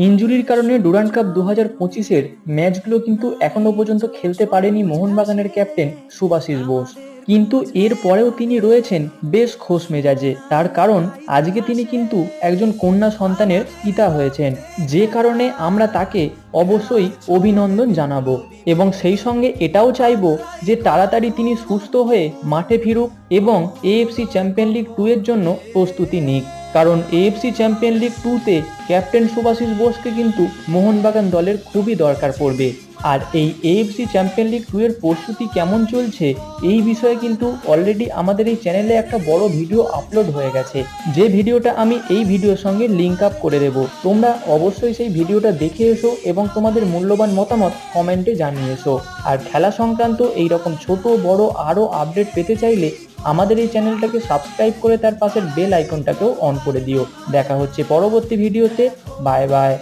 ইনজুরির কারণে Durand cup 2025-এর ম্যাচগুলো কিন্তু এখনো পর্যন্ত খেলতে পারেনি মোহনবাগানের ক্যাপ্টেন শুভাশিস বোস। কিন্তু এর পরেও তিনি রয়েছেন বেশ খোশ মেজাজে। তার কারণ আজকে তিনি কিন্তু একজন কন্যা সন্তানের পিতা হয়েছেন, যে কারণে আমরা তাকে অবশ্যই অভিনন্দন জানাবো এবং সেই সঙ্গে এটাও চাইবো যে তাড়াতাড়ি তিনি সুস্থ হয়ে মাঠে ফিরুক এবং এএফসি চ্যাম্পিয়ন লিগ 2 এর জন্য প্রস্তুতি নিক। কারণ এএফসি চ্যাম্পিয়ন লিগ 2-তে ক্যাপ্টেন শুভাশিস বোসকে কিন্তু মোহনবাগান দলের খুবই দরকার পড়বে। আর এই এএফসি চ্যাম্পিয়ন লিগ 2 এর প্রস্তুতি কেমন চলছে এই বিষয়ে কিন্তু অলরেডি আমাদের এই চ্যানেলে একটা বড় ভিডিও আপলোড হয়ে গেছে, যে ভিডিওটা আমি এই ভিডিওর সঙ্গে লিঙ্ক আপ করে দেবো। তোমরা অবশ্যই সেই ভিডিওটা দেখে এসো এবং তোমাদের মূল্যবান মতামত কমেন্টে জানিয়ে এসো। আর খেলা সংক্রান্ত এইরকম ছোট বড় আরও আপডেট পেতে চাইলে আমাদের এই চ্যানেলটাকে সাবস্ক্রাইব করে তার পাশের বেল আইকনটাকেও অন করে দিও। দেখা হচ্ছে পরবর্তী ভিডিওতে। Bye bye.